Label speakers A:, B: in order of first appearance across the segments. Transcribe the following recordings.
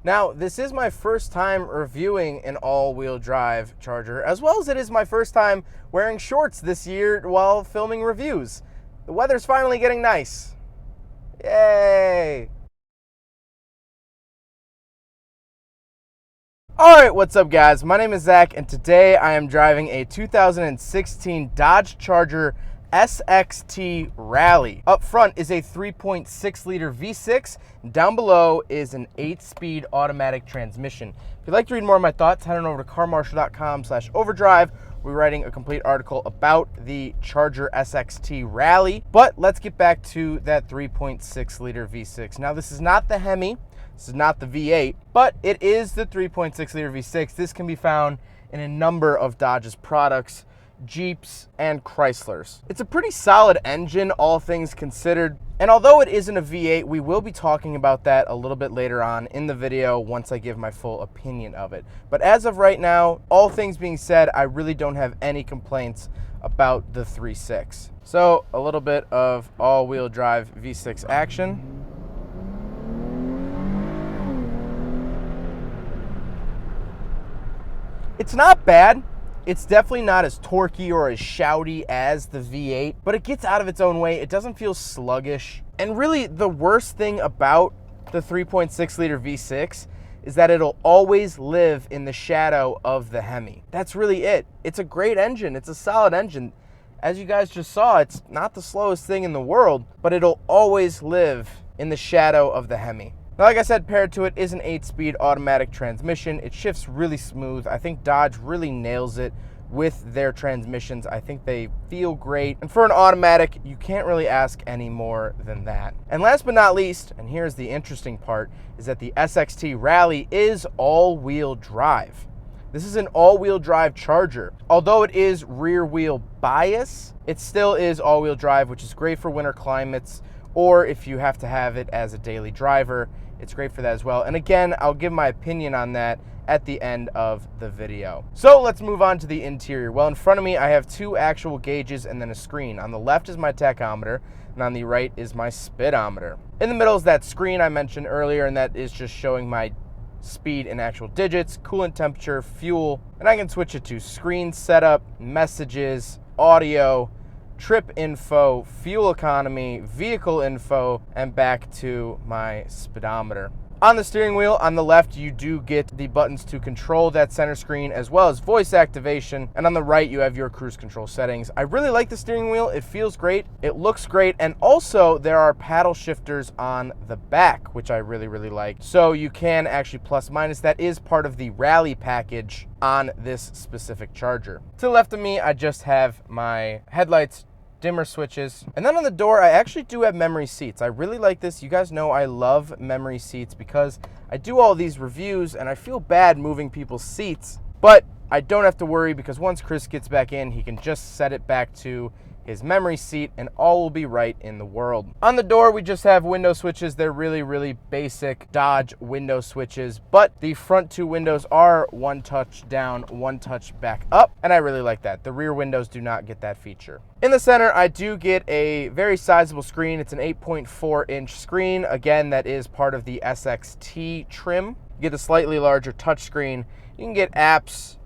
A: Now, this is my first time reviewing an all-wheel drive Charger, as well as it is my first time wearing shorts this year while filming reviews. The weather's finally getting nice. Yay! Alright, what's up guys? My name is Zach, and today I am driving a 2016 Dodge Charger SXT Rallye. Up front is a 3.6 liter V6, and down below is an 8-speed automatic transmission. If you'd like to read more of my thoughts, head on over to carmarshal.com/overdrive. We're writing a complete article about the Charger SXT Rallye, but let's get back to that 3.6 liter V6. Now, this is not the Hemi, this is not the V8, but it is the 3.6 liter V6. This can be found in a number of Dodge's products, Jeeps, and Chryslers. It's a pretty solid engine, all things considered. And although it isn't a V8, we will be talking about that a little bit later on in the video once I give my full opinion of it. But as of right now, all things being said, I really don't have any complaints about the 3.6. So a little bit of all-wheel drive V6 action. It's not bad. It's definitely not as torquey or as shouty as the V8, but it gets out of its own way. It doesn't feel sluggish. And really, the worst thing about the 3.6 liter V6 is that it'll always live in the shadow of the Hemi. That's really it. It's a great engine. It's a solid engine. As you guys just saw, it's not the slowest thing in the world, but it'll always live in the shadow of the Hemi. Now, like I said, paired to it is an 8-speed automatic transmission. It shifts really smooth. I think Dodge really nails it with their transmissions. I think they feel great. And for an automatic, you can't really ask any more than that. And last but not least, and here's the interesting part, is that the SXT Rallye is all-wheel drive. This is an all-wheel drive Charger. Although it is rear-wheel bias, it still is all-wheel drive, which is great for winter climates, or if you have to have it as a daily driver, it's great for that as well. And again, I'll give my opinion on that at the end of the video. So let's move on to the interior. Well, in front of me, I have two actual gauges and then a screen. On the left is my tachometer, and on the right is my speedometer. In the middle is that screen I mentioned earlier, and that is just showing my speed in actual digits, coolant temperature, fuel, and I can switch it to screen setup, messages, audio, trip info, fuel economy, vehicle info, and back to my speedometer. On the steering wheel, on the left, you do get the buttons to control that center screen as well as voice activation. And on the right, you have your cruise control settings. I really like the steering wheel. It feels great. It looks great. And also, there are paddle shifters on the back, which I really, really like. So you can actually plus minus. That is part of the Rallye package on this specific Charger. To the left of me, I just have my headlights, dimmer switches, and then on the door I actually do have memory seats. I really like this. You guys know I love memory seats because I do all these reviews and I feel bad moving people's seats, but I don't have to worry because once Chris gets back in, he can just set it back to his memory seat and all will be right in the world. On the door, we just have window switches. They're really, really basic Dodge window switches, but the front two windows are one touch down, one touch back up, and I really like that. The rear windows do not get that feature. In the center, I do get a very sizable screen. It's an 8.4-inch screen. Again, that is part of the SXT trim. You get a slightly larger touchscreen. You can get apps,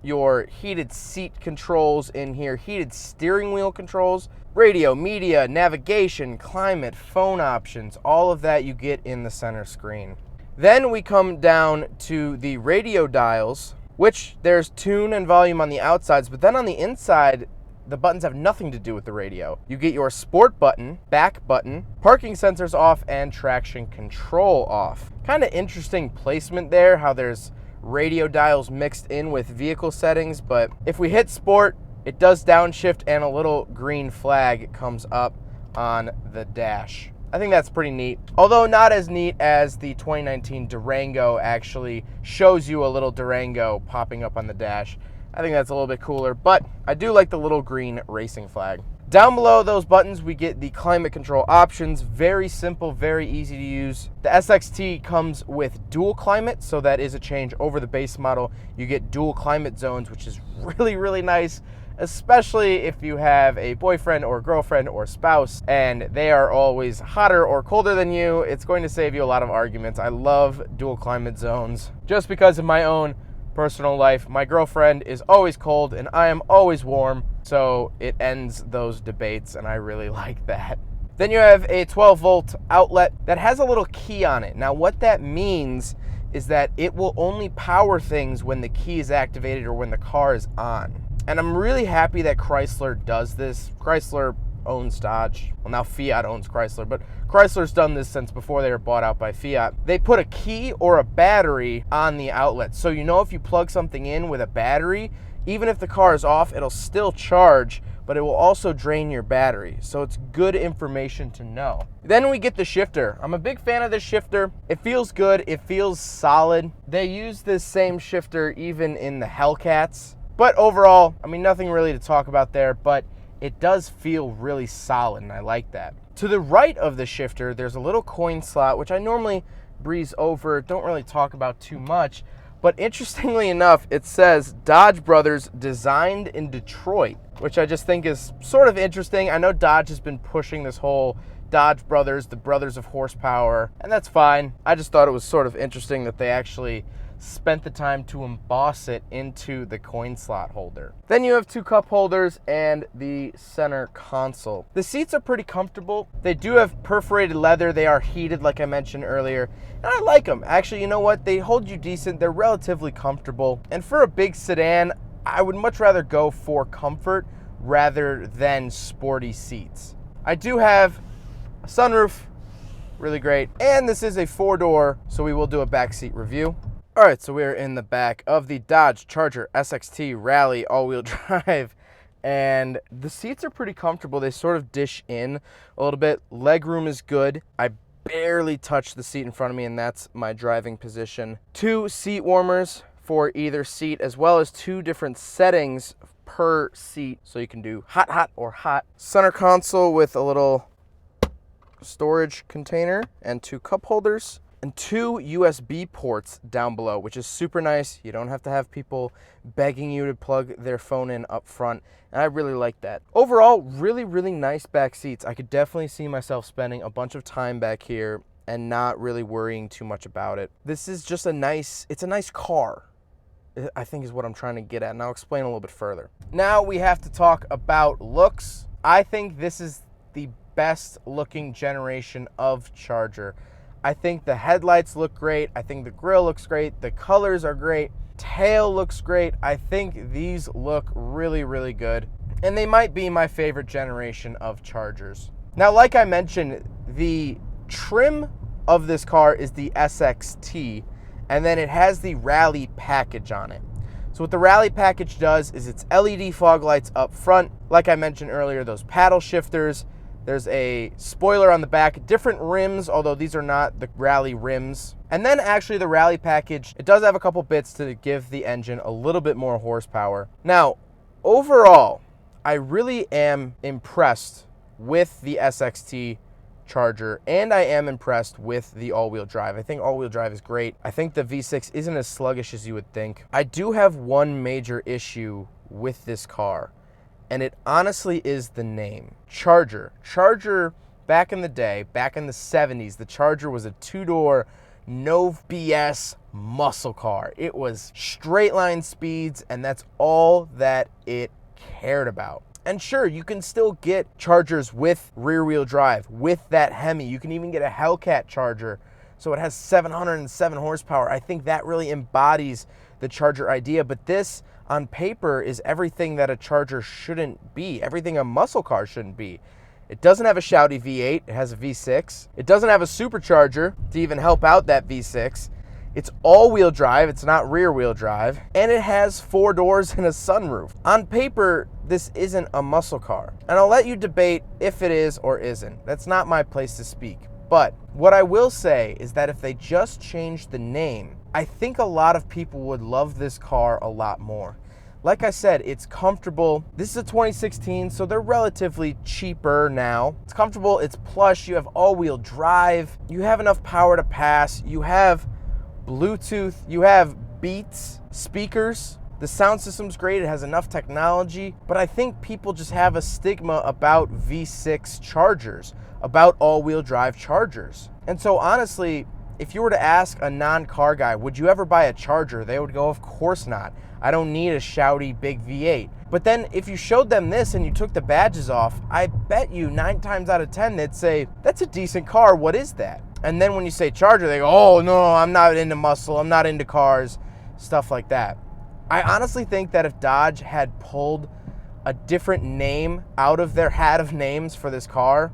A: your heated seat controls in here, heated steering wheel controls, radio, media, navigation, climate, phone options, all of that you get in the center screen. Then we come down to the radio dials, which there's tune and volume on the outsides, but then on the inside, the buttons have nothing to do with the radio. You get your sport button, back button, parking sensors off, and traction control off. Kind of interesting placement there, how there's radio dials mixed in with vehicle settings, but if we hit sport, it does downshift and a little green flag comes up on the dash. I think that's pretty neat, although not as neat as the 2019 Durango actually shows you a little Durango popping up on the dash. I think that's a little bit cooler, but I do like the little green racing flag. Down below those buttons, we get the climate control options. Very simple, very easy to use. The SXT comes with dual climate, so that is a change over the base model. You get dual climate zones, which is really, really nice. especially if you have a boyfriend or girlfriend or spouse and they are always hotter or colder than you. It's going to save you a lot of arguments. I love dual climate zones just because of my own personal life. My girlfriend is always cold and I am always warm, so it ends those debates, and I really like that. Then you have a 12-volt outlet that has a little key on it. Now what that means is that it will only power things when the key is activated or when the car is on. And I'm really happy that Chrysler does this. Chrysler owns Dodge. Well, now Fiat owns Chrysler, but Chrysler's done this since before they were bought out by Fiat. They put a key or a battery on the outlet. So you know if you plug something in with a battery, even if the car is off, it'll still charge, but it will also drain your battery. So it's good information to know. Then we get the shifter. I'm a big fan of this shifter. It feels good, it feels solid. They use this same shifter even in the Hellcats. But overall, I mean, nothing really to talk about there, but it does feel really solid, and I like that. To the right of the shifter, there's a little coin slot, which I normally breeze over, don't really talk about too much. But interestingly enough, it says Dodge Brothers designed in Detroit, which I just think is sort of interesting. I know Dodge has been pushing this whole Dodge Brothers, the brothers of horsepower, and that's fine. I just thought it was sort of interesting that they actually spent the time to emboss it into the coin slot holder. Then you have two cup holders and the center console. The seats are pretty comfortable. They do have perforated leather. They are heated, like I mentioned earlier, and I like them. Actually, you know what? They hold you decent. They're relatively comfortable. And for a big sedan, I would much rather go for comfort rather than sporty seats. I do have a sunroof, really great. And this is a 4-door, so we will do a backseat review. All right, so we're in the back of the Dodge Charger SXT Rallye all-wheel drive, and the seats are pretty comfortable. They sort of dish in a little bit. Legroom is good. I barely touch the seat in front of me, and that's my driving position. 2 seat warmers for either seat, as well as 2 different settings per seat, so you can do hot, hot, or hot. Center console with a little storage container and 2 cup holders. And 2 USB ports down below, which is super nice. You don't have to have people begging you to plug their phone in up front, and I really like that. Overall, really, really nice back seats. I could definitely see myself spending a bunch of time back here and not really worrying too much about it. This is just it's a nice car, I think is what I'm trying to get at, and I'll explain a little bit further. Now we have to talk about looks. I think this is the best looking generation of Charger. I think the headlights look great. I think the grille looks great. The colors are great. Tail looks great. I think these look really, really good. And they might be my favorite generation of Chargers. Now, like I mentioned, the trim of this car is the SXT, and then it has the Rallye package on it. So what the Rallye package does is it's LED fog lights up front. Like I mentioned earlier, those paddle shifters. There's a spoiler on the back, different rims, although these are not the Rallye rims. And then actually the Rallye package, it does have a couple bits to give the engine a little bit more horsepower. Now, overall, I really am impressed with the SXT Charger, and I am impressed with the all-wheel drive. I think all-wheel drive is great. I think the V6 isn't as sluggish as you would think. I do have one major issue with this car, and it honestly is the name, Charger. Charger, back in the day, back in the 70s, the Charger was a 2-door, no BS muscle car. It was straight line speeds, and that's all that it cared about. And sure, you can still get Chargers with rear-wheel drive, with that Hemi. You can even get a Hellcat Charger, so it has 707 horsepower. I think that really embodies the Charger idea, but this, on paper, is everything that a Charger shouldn't be, everything a muscle car shouldn't be. It doesn't have a shouty V8, it has a V6. It doesn't have a supercharger to even help out that V6. It's all-wheel drive, it's not rear-wheel drive, and it has 4 doors and a sunroof. On paper, this isn't a muscle car, and I'll let you debate if it is or isn't. That's not my place to speak. But what I will say is that if they just changed the name, I think a lot of people would love this car a lot more. Like I said, it's comfortable. This is a 2016, so they're relatively cheaper now. It's comfortable, it's plush, you have all-wheel drive, you have enough power to pass, you have Bluetooth, you have Beats speakers, The sound system's great, it has enough technology, but I think people just have a stigma about V6 Chargers, about all-wheel drive Chargers. And so honestly, if you were to ask a non-car guy, would you ever buy a Charger? They would go, of course not. I don't need a shouty big V8. But then if you showed them this and you took the badges off, I bet you 9 times out of 10, they'd say, that's a decent car, what is that? And then when you say Charger, they go, oh no, I'm not into muscle, I'm not into cars, stuff like that. I honestly think that if Dodge had pulled a different name out of their hat of names for this car,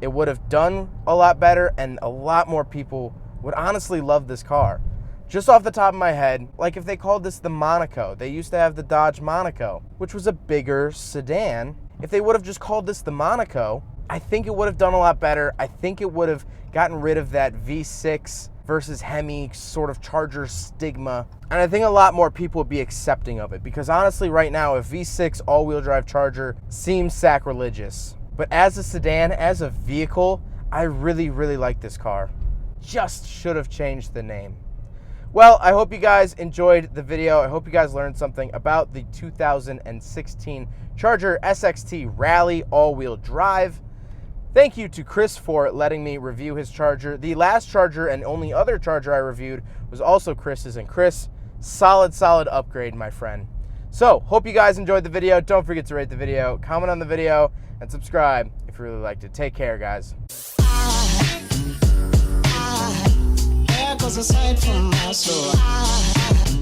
A: it would have done a lot better and a lot more people would honestly love this car. Just off the top of my head, like if they called this the Monaco, they used to have the Dodge Monaco, which was a bigger sedan. If they would have just called this the Monaco, I think it would have done a lot better. I think it would have gotten rid of that V6 versus Hemi sort of Charger stigma. And I think a lot more people would be accepting of it because honestly right now, a V6 all-wheel drive Charger seems sacrilegious. But as a sedan, as a vehicle, I really, really like this car. Just should have changed the name. Well, I hope you guys enjoyed the video. I hope you guys learned something about the 2016 Charger SXT Rallye all-wheel drive. Thank you to Chris for letting me review his Charger. The last Charger and only other Charger I reviewed was also Chris's. And Chris, solid upgrade, my friend. So, hope you guys enjoyed the video. Don't forget to rate the video, comment on the video, and subscribe if you really liked it. Take care, guys.
B: There goes a sight from my soul.